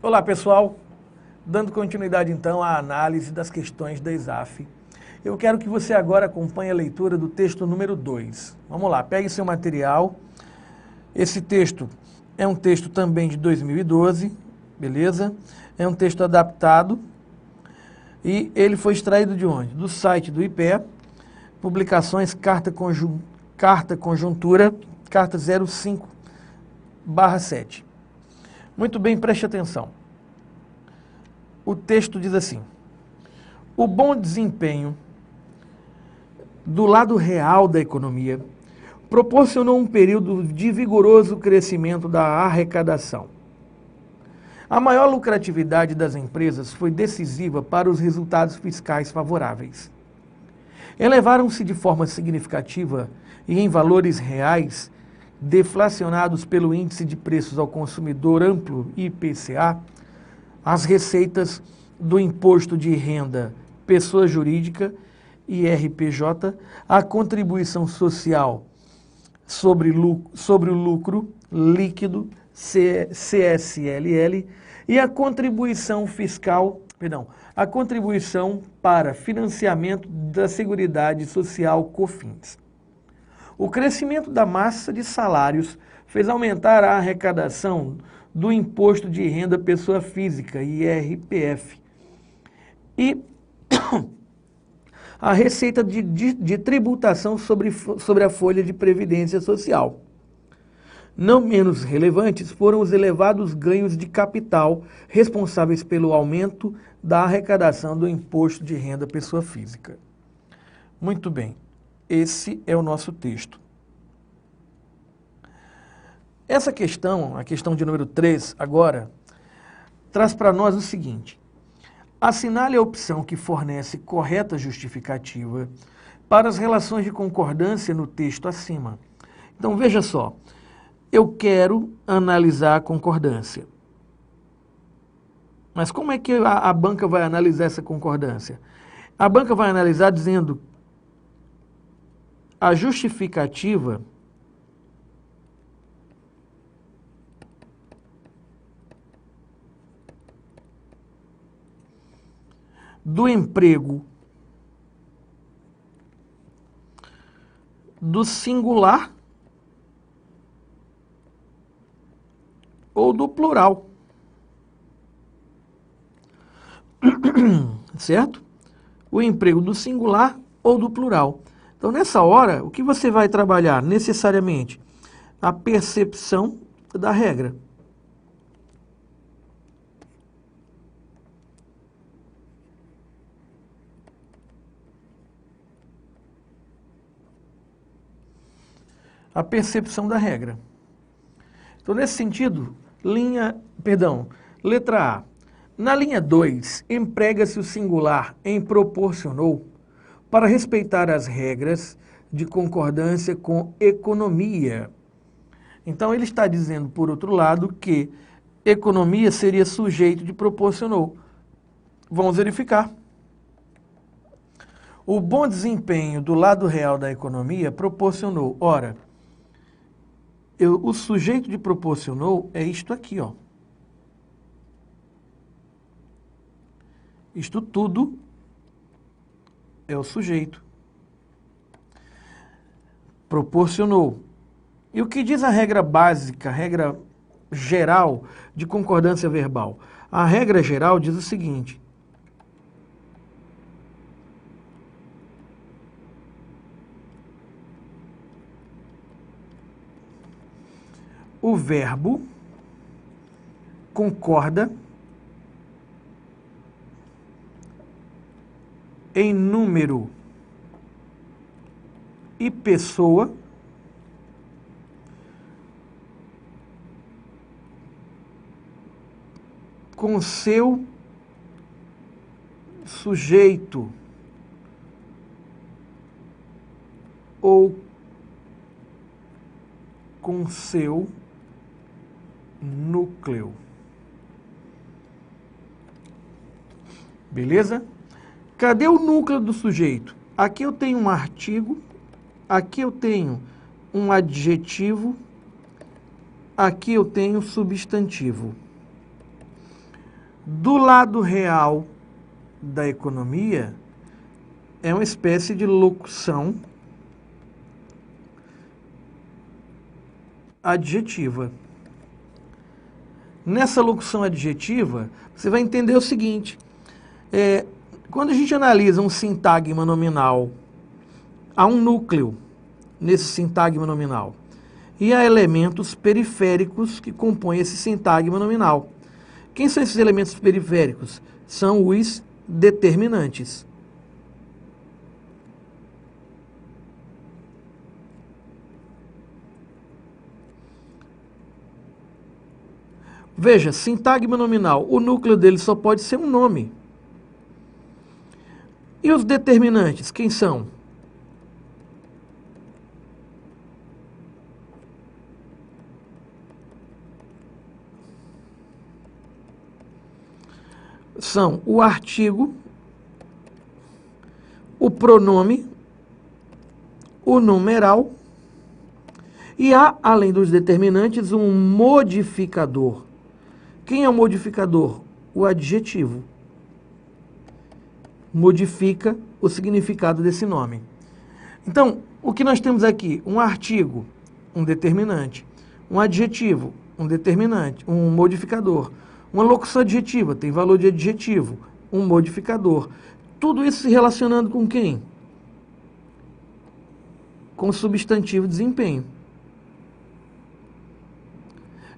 Olá pessoal, dando continuidade então à análise das questões da ESAF. Eu quero que você agora acompanhe a leitura do texto número 2. Vamos lá, pegue seu material. Esse texto é um texto também de 2012, beleza? É um texto adaptado e ele foi extraído de onde? Do site do IPE, publicações Carta Conjuntura, carta 05/7. Muito bem, preste atenção. O texto diz assim: o bom desempenho do lado real da economia proporcionou um período de vigoroso crescimento da arrecadação. A maior lucratividade das empresas foi decisiva para os resultados fiscais favoráveis. Elevaram-se de forma significativa e em valores reais, deflacionados pelo Índice de Preços ao Consumidor Amplo, IPCA, as receitas do Imposto de Renda Pessoa Jurídica, IRPJ, a contribuição social sobre o lucro líquido, CSLL, e a contribuição a contribuição para financiamento da Seguridade Social, COFINS. O crescimento da massa de salários fez aumentar a arrecadação do Imposto de Renda Pessoa Física, IRPF, e a receita de tributação sobre a folha de previdência social. Não menos relevantes foram os elevados ganhos de capital responsáveis pelo aumento da arrecadação do Imposto de Renda Pessoa Física. Muito bem, esse é o nosso texto. Essa questão, a questão de número 3, agora, traz para nós o seguinte: assinale a opção que fornece correta justificativa para as relações de concordância no texto acima. Então, veja só, eu quero analisar a concordância. Mas como é que a banca vai analisar essa concordância? A banca vai analisar dizendo a justificativa do emprego do singular ou do plural. Certo? O emprego do singular ou do plural. Então, nessa hora, o que você vai trabalhar necessariamente? A percepção da regra. A percepção da regra. Então, nesse sentido, letra A. Na linha 2, emprega-se o singular em proporcionou para respeitar as regras de concordância com economia. Então, ele está dizendo, por outro lado, que economia seria sujeito de proporcionou. Vamos verificar. O bom desempenho do lado real da economia proporcionou. Ora, o sujeito de proporcionou é isto aqui, ó. Isto tudo é o sujeito. Proporcionou. E o que diz a regra básica, a regra geral de concordância verbal? A regra geral diz o seguinte: o verbo concorda em número e pessoa com seu sujeito ou com seu núcleo. Beleza? Cadê o núcleo do sujeito? Aqui eu tenho um artigo, aqui eu tenho um adjetivo, aqui eu tenho substantivo. do lado real da economia é uma espécie de locução adjetiva. Nessa locução adjetiva, você vai entender o seguinte: quando a gente analisa um sintagma nominal, há um núcleo nesse sintagma nominal e há elementos periféricos que compõem esse sintagma nominal. Quem são esses elementos periféricos? São os determinantes. Veja, sintagma nominal, o núcleo dele só pode ser um nome. E os determinantes, quem são? São o artigo, o pronome, o numeral e há, além dos determinantes, um modificador. Quem é o modificador? O adjetivo. Modifica o significado desse nome. Então, o que nós temos aqui? Um artigo, um determinante. Um adjetivo, um determinante, um modificador. Uma locução adjetiva, tem valor de adjetivo, um modificador. Tudo isso se relacionando com quem? Com o substantivo desempenho.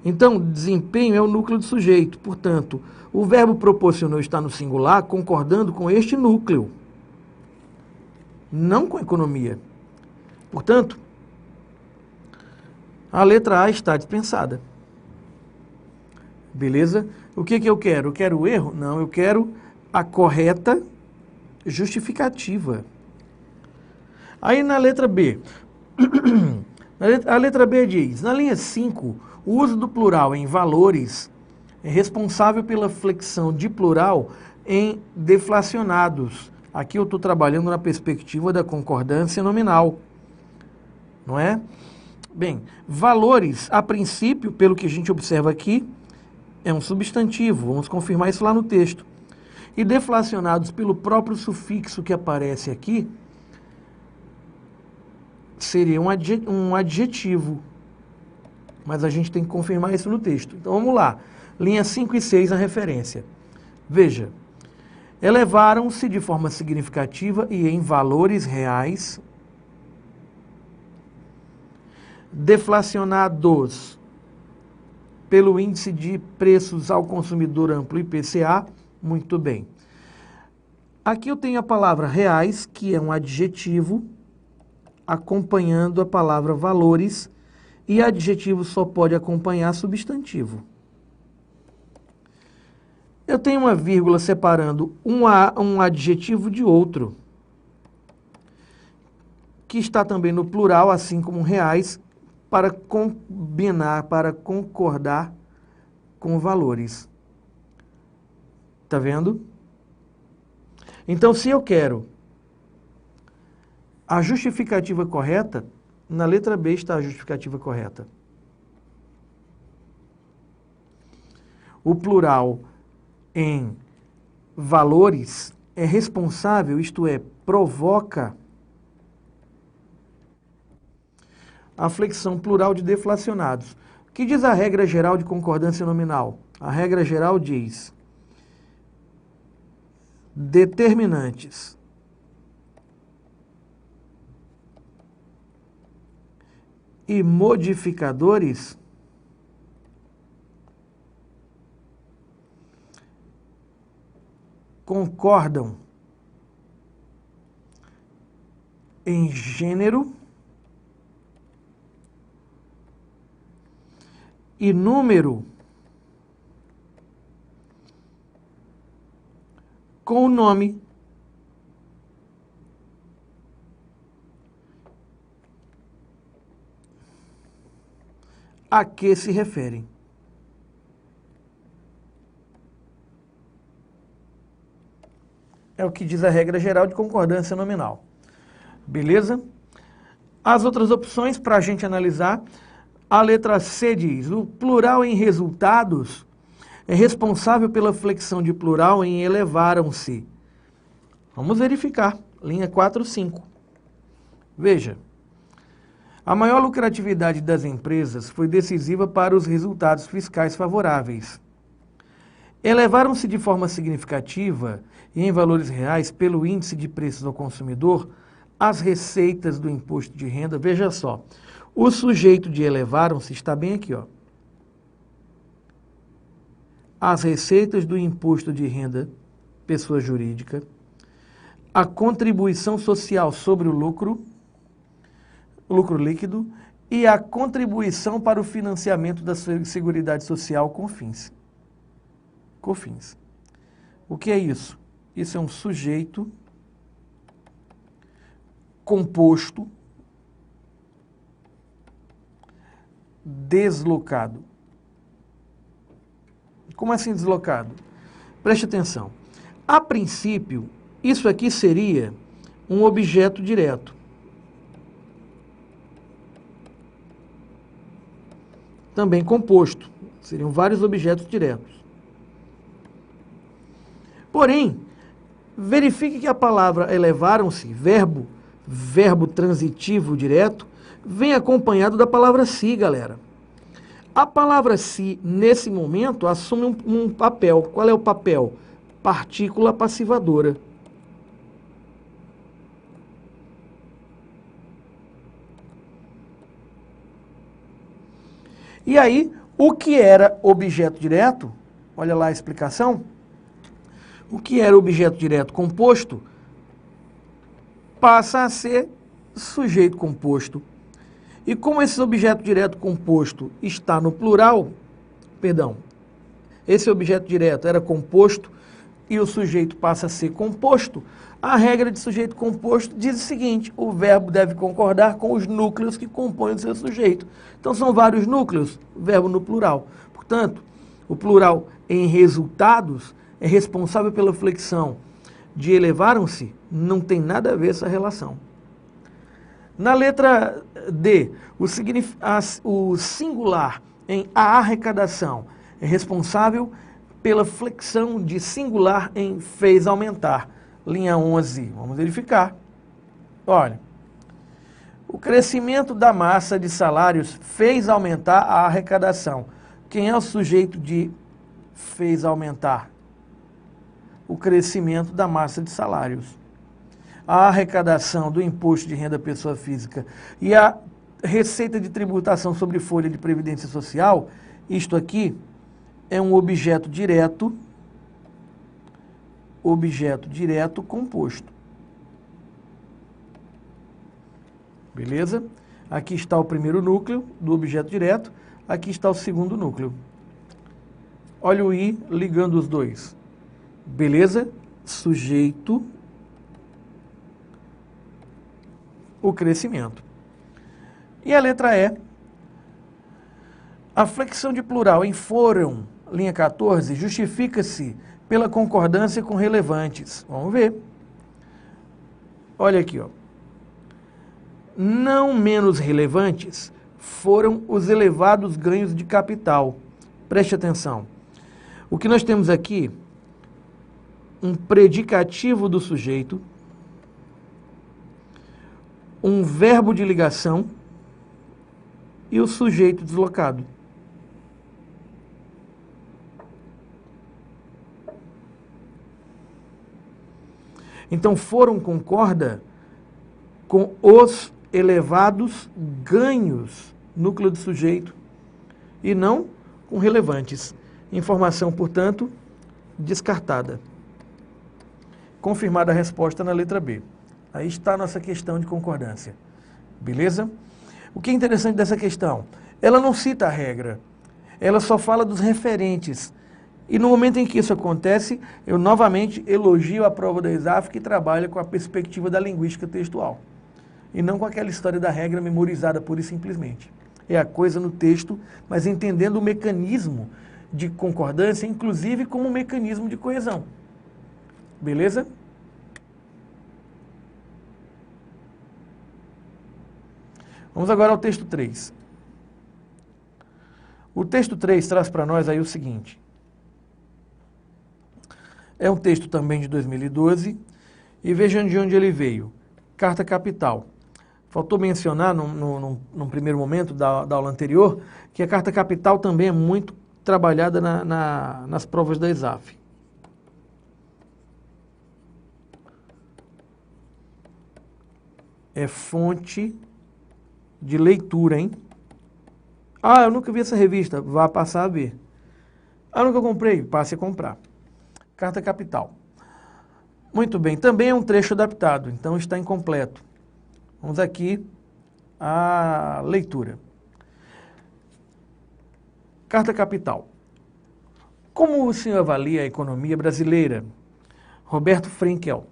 Então, desempenho é o núcleo do sujeito. Portanto, o verbo proporcionou está no singular, concordando com este núcleo, não com economia. Portanto, a letra A está dispensada. Beleza? O que eu quero? Eu quero o erro? Não, eu quero a correta justificativa. Aí na letra B, a letra B diz, na linha 5, o uso do plural em valores é responsável pela flexão de plural em deflacionados. Aqui eu estou trabalhando na perspectiva da concordância nominal, não é? Bem, valores, a princípio, pelo que a gente observa aqui, é um substantivo, vamos confirmar isso lá no texto. E deflacionados pelo próprio sufixo que aparece aqui, seria um adjetivo. Mas a gente tem que confirmar isso no texto. Então vamos lá. Linha 5 e 6 na referência. Veja. Elevaram-se de forma significativa e em valores reais, deflacionados pelo índice de preços ao consumidor amplo IPCA, muito bem. Aqui eu tenho a palavra reais, que é um adjetivo, acompanhando a palavra valores, e adjetivo só pode acompanhar substantivo. Eu tenho uma vírgula separando um adjetivo de outro, que está também no plural, assim como reais, para combinar, para concordar com valores. Está vendo? Então, se eu quero a justificativa correta, na letra B está a justificativa correta. O plural em valores é responsável, isto é, provoca a flexão plural de deflacionados. O que diz a regra geral de concordância nominal? A regra geral diz: determinantes e modificadores concordam em gênero e número com o nome a que se referem. É o que diz a regra geral de concordância nominal. Beleza? As outras opções para a gente analisar, a letra C diz, o plural em resultados, é responsável pela flexão de plural em elevaram-se. Vamos verificar. Linha 4, 5. Veja. A maior lucratividade das empresas foi decisiva para os resultados fiscais favoráveis. Elevaram-se de forma significativa e em valores reais pelo índice de preços ao consumidor as receitas do imposto de renda. Veja só, o sujeito de elevaram-se está bem aqui, ó. As receitas do imposto de renda, pessoa jurídica, a contribuição social sobre o lucro líquido e a contribuição para o financiamento da Seguridade Social, COFINS. O que é isso? Isso é um sujeito composto deslocado. Como assim deslocado? Preste atenção. A princípio, isso aqui seria um objeto direto. Também composto. Seriam vários objetos diretos. Porém, verifique que a palavra elevaram-se, verbo transitivo direto, vem acompanhado da palavra se, galera. A palavra se, nesse momento, assume um papel. Qual é o papel? Partícula passivadora. E aí, o que era objeto direto, olha lá a explicação, o que era objeto direto composto, passa a ser sujeito composto. E como esse objeto direto composto está no plural, esse objeto direto era composto e o sujeito passa a ser composto, a regra de sujeito composto diz o seguinte: o verbo deve concordar com os núcleos que compõem o seu sujeito. Então são vários núcleos, verbo no plural. Portanto, o plural em resultados é responsável pela flexão de elevaram-se, não tem nada a ver essa relação. Na letra D, o singular em a arrecadação é responsável pela flexão de singular em fez aumentar. Linha 11, vamos verificar. Olha, o crescimento da massa de salários fez aumentar a arrecadação. Quem é o sujeito de fez aumentar? O crescimento da massa de salários. A arrecadação do imposto de renda pessoa física e a receita de tributação sobre folha de previdência social, isto aqui é um objeto direto composto. Beleza? Aqui está o primeiro núcleo do objeto direto, aqui está o segundo núcleo. Olha o I ligando os dois. Beleza? Sujeito, o crescimento. E a letra E, a flexão de plural em foram, linha 14, justifica-se pela concordância com relevantes. Vamos ver. Olha aqui, ó. Não menos relevantes foram os elevados ganhos de capital. Preste atenção. O que nós temos aqui, um predicativo do sujeito, um verbo de ligação e o sujeito deslocado. Então, foram concorda com os elevados ganhos, núcleo do sujeito, e não com relevantes. Informação, portanto, descartada. Confirmada a resposta na letra B. Aí está a nossa questão de concordância. Beleza? O que é interessante dessa questão? Ela não cita a regra. Ela só fala dos referentes. E no momento em que isso acontece, eu novamente elogio a prova da ESAF que trabalha com a perspectiva da linguística textual. E não com aquela história da regra memorizada pura e simplesmente. É a coisa no texto, mas entendendo o mecanismo de concordância, inclusive como um mecanismo de coesão. Beleza? Vamos agora ao texto 3. O texto 3 traz para nós aí o seguinte. É um texto também de 2012. E vejam de onde ele veio. Carta Capital. Faltou mencionar, num primeiro momento da aula anterior, que a Carta Capital também é muito trabalhada nas provas da ESAF. É fonte de leitura, hein? Ah, eu nunca vi essa revista. Vá passar a ver. Ah, eu nunca comprei. Passe a comprar. Carta Capital. Muito bem. Também é um trecho adaptado, então está incompleto. Vamos aqui à leitura. Carta Capital. Como o senhor avalia a economia brasileira? Roberto Frenkel.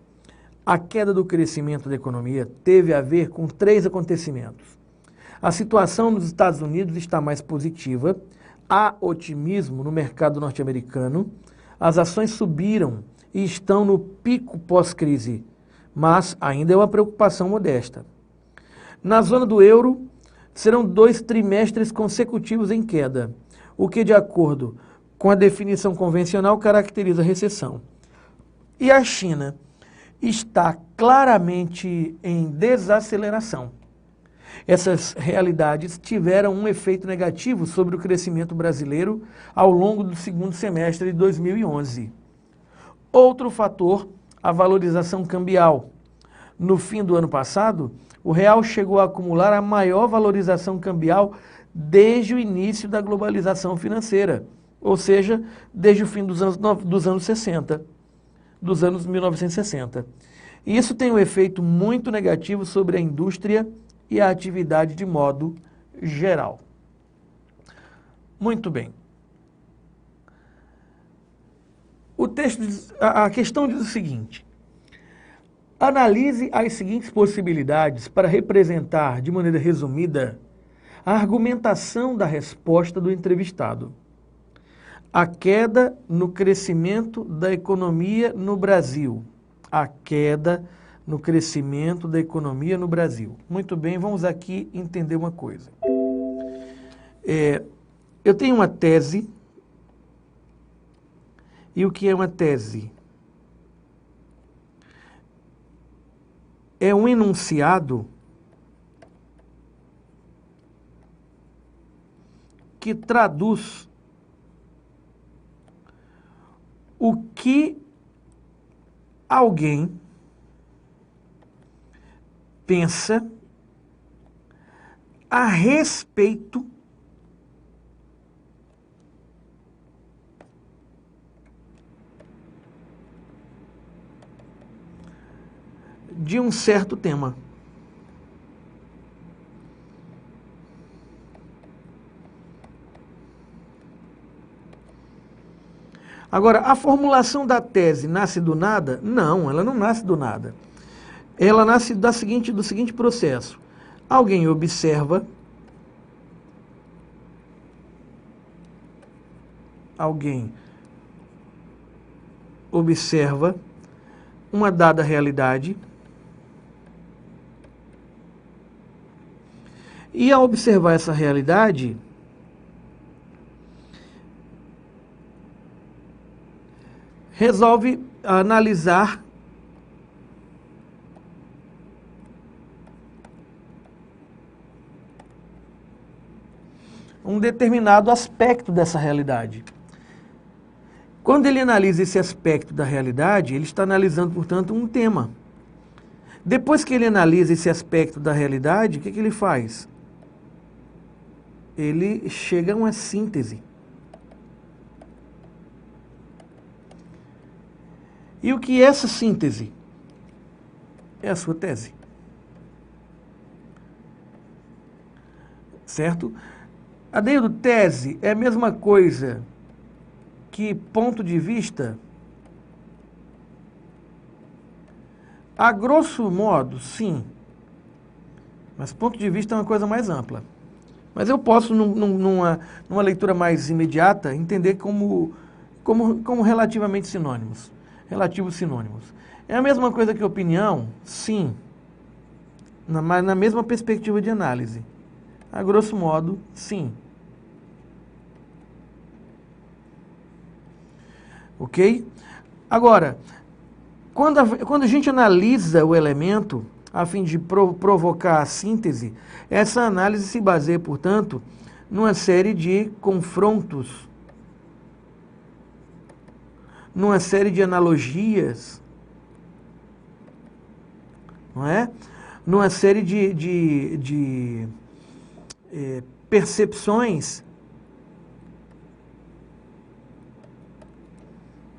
A queda do crescimento da economia teve a ver com 3 acontecimentos. A situação nos Estados Unidos está mais positiva, há otimismo no mercado norte-americano, as ações subiram e estão no pico pós-crise, mas ainda é uma preocupação modesta. Na zona do euro, serão 2 trimestres consecutivos em queda, o que, de acordo com a definição convencional, caracteriza a recessão. E a China está claramente em desaceleração. Essas realidades tiveram um efeito negativo sobre o crescimento brasileiro ao longo do segundo semestre de 2011. Outro fator, a valorização cambial. No fim do ano passado, o real chegou a acumular a maior valorização cambial desde o início da globalização financeira, ou seja, desde o fim dos anos 60, dos anos 1960. E isso tem um efeito muito negativo sobre a indústria e a atividade de modo geral. Muito bem. A questão diz o seguinte: analise as seguintes possibilidades para representar, de maneira resumida, a argumentação da resposta do entrevistado. A queda no crescimento da economia no Brasil. A queda no crescimento da economia no Brasil. Muito bem, vamos aqui entender uma coisa. Eu tenho uma tese. E o que é uma tese? É um enunciado que traduz o que alguém pensa a respeito de um certo tema. Agora, a formulação da tese nasce do nada? Não, ela não nasce do nada. Ela nasce do seguinte processo. Alguém observa uma dada realidade e, ao observar essa realidade, resolve analisar um determinado aspecto dessa realidade. Quando ele analisa esse aspecto da realidade, ele está analisando, portanto, um tema. Depois que ele analisa esse aspecto da realidade, o que ele faz? Ele chega a uma síntese. E o que é essa síntese? É a sua tese. Certo? Adeildo, tese é a mesma coisa que ponto de vista? A grosso modo, sim. Mas ponto de vista é uma coisa mais ampla. Mas eu posso, numa leitura mais imediata, entender como relativamente sinônimos. Relativos sinônimos. É a mesma coisa que opinião? Sim. Mas na mesma perspectiva de análise. A grosso modo, sim. Ok? Agora, quando a gente analisa o elemento, a fim de provocar a síntese, essa análise se baseia, portanto, numa série de confrontos, numa série de analogias, não é? Numa série de percepções,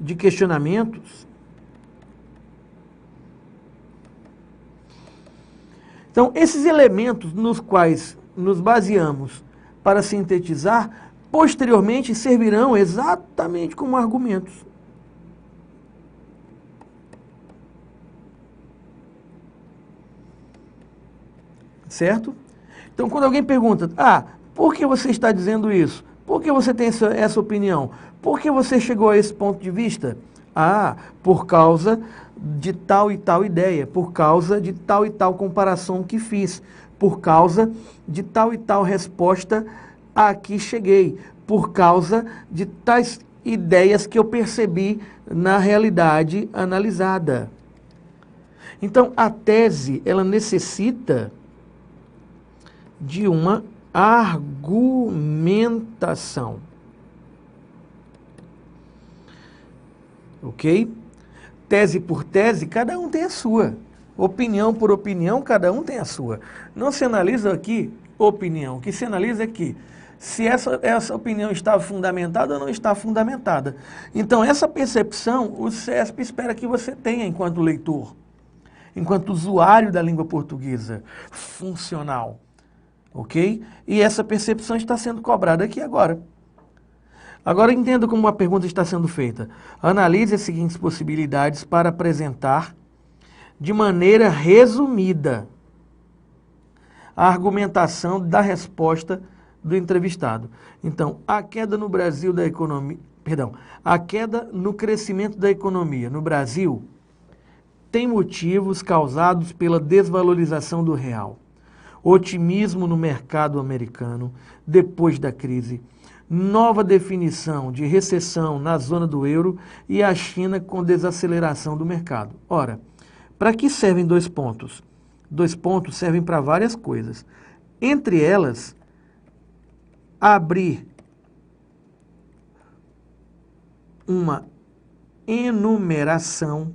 de questionamentos. Então, esses elementos nos quais nos baseamos para sintetizar, posteriormente servirão exatamente como argumentos. Certo? Então, quando alguém pergunta, por que você está dizendo isso? Por que você tem essa opinião? Por que você chegou a esse ponto de vista? Por causa de tal e tal ideia, por causa de tal e tal comparação que fiz, por causa de tal e tal resposta a que cheguei, por causa de tais ideias que eu percebi na realidade analisada. Então, a tese, ela necessita de uma argumentação. Ok? Tese por tese, cada um tem a sua. Opinião por opinião, cada um tem a sua. Não se analisa aqui opinião. O que se analisa é que se essa opinião está fundamentada ou não está fundamentada. Então, essa percepção, o CESP espera que você tenha enquanto leitor, enquanto usuário da língua portuguesa funcional. Ok? E essa percepção está sendo cobrada aqui agora. Agora entenda como a pergunta está sendo feita. Analise as seguintes possibilidades para apresentar de maneira resumida a argumentação da resposta do entrevistado. Então, a queda no Brasil da economia, a queda no crescimento da economia no Brasil tem motivos causados pela desvalorização do real, otimismo no mercado americano depois da crise, nova definição de recessão na zona do euro e a China com desaceleração do mercado. Ora, para que servem 2 pontos? 2 pontos servem para várias coisas. Entre elas, abrir uma enumeração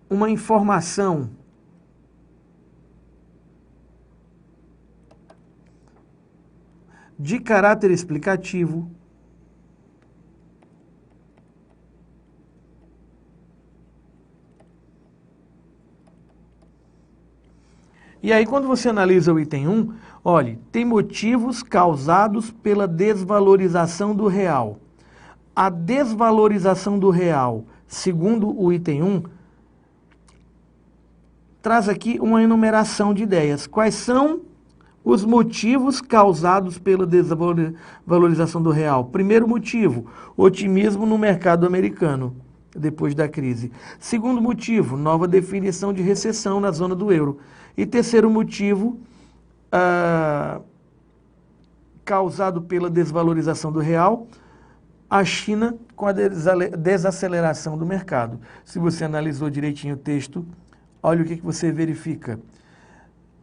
uma informação de caráter explicativo e aí quando você analisa o item 1, olhe, tem motivos causados pela desvalorização do real. A desvalorização do real, segundo o item 1, traz aqui uma enumeração de ideias. Quais são os motivos causados pela desvalorização do real? Primeiro motivo, otimismo no mercado americano, depois da crise. Segundo motivo, nova definição de recessão na zona do euro. E terceiro motivo, causado pela desvalorização do real, a China com a desaceleração do mercado. Se você analisou direitinho o texto, olha o que você verifica.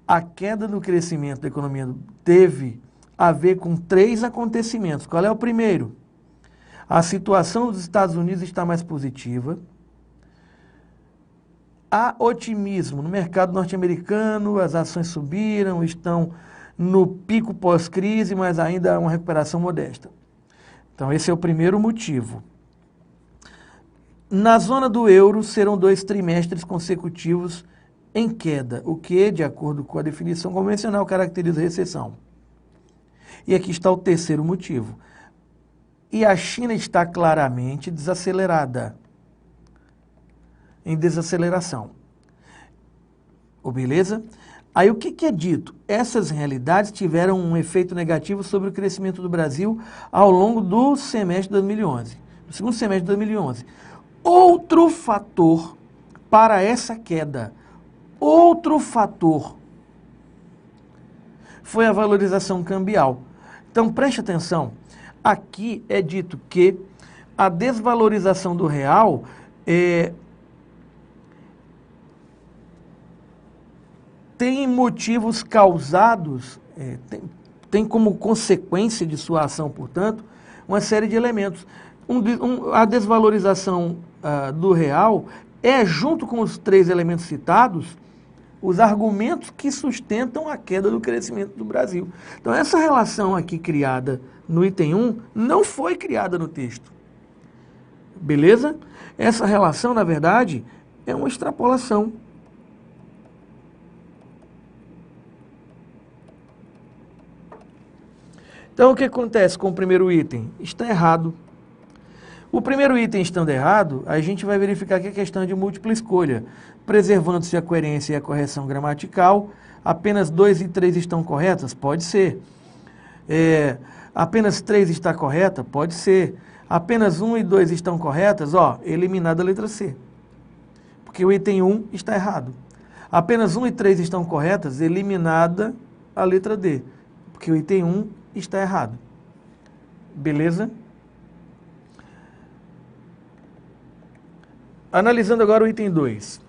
A queda do crescimento da economia teve a ver com 3 acontecimentos. Qual é o primeiro? A situação dos Estados Unidos está mais positiva. Há otimismo no mercado norte-americano, as ações subiram, estão no pico pós-crise, mas ainda há uma recuperação modesta. Então, esse é o primeiro motivo. Na zona do euro, serão 2 trimestres consecutivos em queda, o que, de acordo com a definição convencional, caracteriza recessão. E aqui está o terceiro motivo. E a China está claramente desacelerada, em desaceleração. Beleza? Aí o que é dito? Essas realidades tiveram um efeito negativo sobre o crescimento do Brasil ao longo do semestre de 2011, do segundo semestre de 2011. Outro fator para essa queda, outro fator foi a valorização cambial. Então, preste atenção, aqui é dito que a desvalorização do real tem motivos causados, tem como consequência de sua ação, portanto, uma série de elementos. A desvalorização do real junto com os 3 elementos citados, os argumentos que sustentam a queda do crescimento do Brasil. Então, essa relação aqui criada no item 1 não foi criada no texto. Beleza? Essa relação, na verdade, é uma extrapolação. Então, o que acontece com o primeiro item? Está errado. O primeiro item estando errado, a gente vai verificar que é questão de múltipla escolha. Preservando-se a coerência e a correção gramatical, apenas 2 e 3 estão corretas? Pode ser. Apenas 3 está correta? Pode ser. Apenas 1 e 2 estão corretas? Eliminada a letra C. Porque o item 1 está errado. Apenas 1 e 3 estão corretas? Eliminada a letra D. Porque o item 1 está errado. Beleza? Analisando agora o item 2.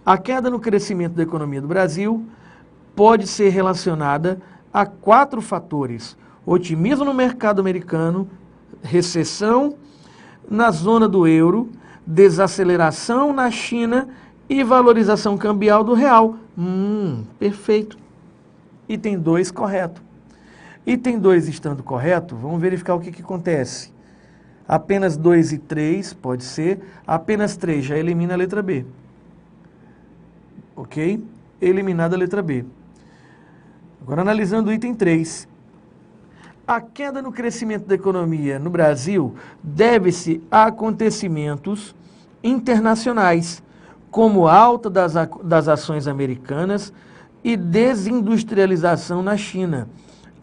A queda no crescimento da economia do Brasil pode ser relacionada a 4 fatores: otimismo no mercado americano, recessão na zona do euro, desaceleração na China e valorização cambial do real. Perfeito. Item 2 correto. Item 2 estando correto, vamos verificar o que acontece. Apenas 2 e 3, pode ser. Apenas 3 já elimina a letra B. Ok? Eliminada a letra B. Agora, analisando o item 3. A queda no crescimento da economia no Brasil deve-se a acontecimentos internacionais, como alta das ações americanas e desindustrialização na China.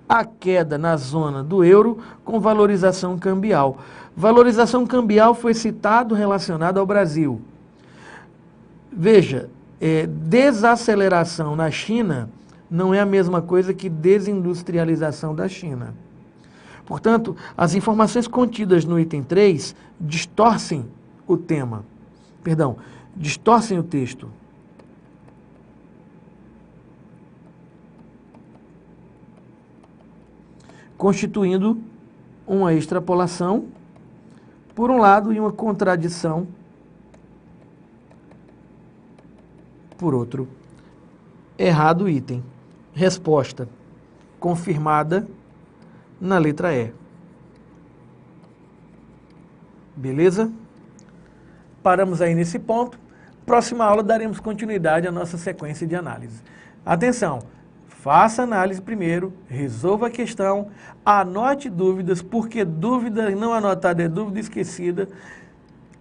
A queda na zona do euro com valorização cambial. Valorização cambial foi citado relacionado ao Brasil. Veja, desaceleração na China não é a mesma coisa que desindustrialização da China. Portanto, as informações contidas no item 3 distorcem o tema. Distorcem o texto. Constituindo uma extrapolação, por um lado, e uma contradição, por outro. Errado o item. Resposta confirmada na letra E. Beleza? Paramos aí nesse ponto. Próxima aula daremos continuidade à nossa sequência de análise. Atenção! Faça a análise primeiro, resolva a questão, anote dúvidas, porque dúvida não anotada é dúvida esquecida.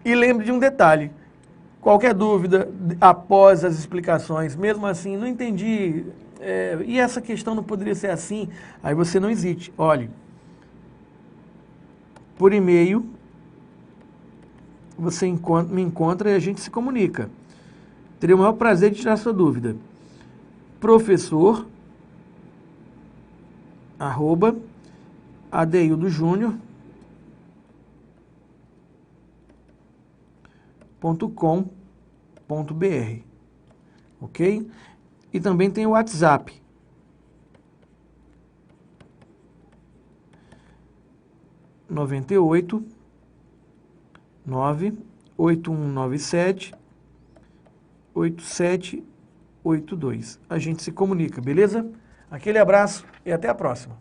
E lembre de um detalhe: qualquer dúvida após as explicações, mesmo assim, não entendi, e essa questão não poderia ser assim, aí você não hesite. Olhe, por e-mail, você me encontra e a gente se comunica. Terei o maior prazer de tirar sua dúvida. professor@adeildojunior.com.br, ok? E também tem o WhatsApp. 98 98197 8782. A gente se comunica, beleza? Aquele abraço e até a próxima.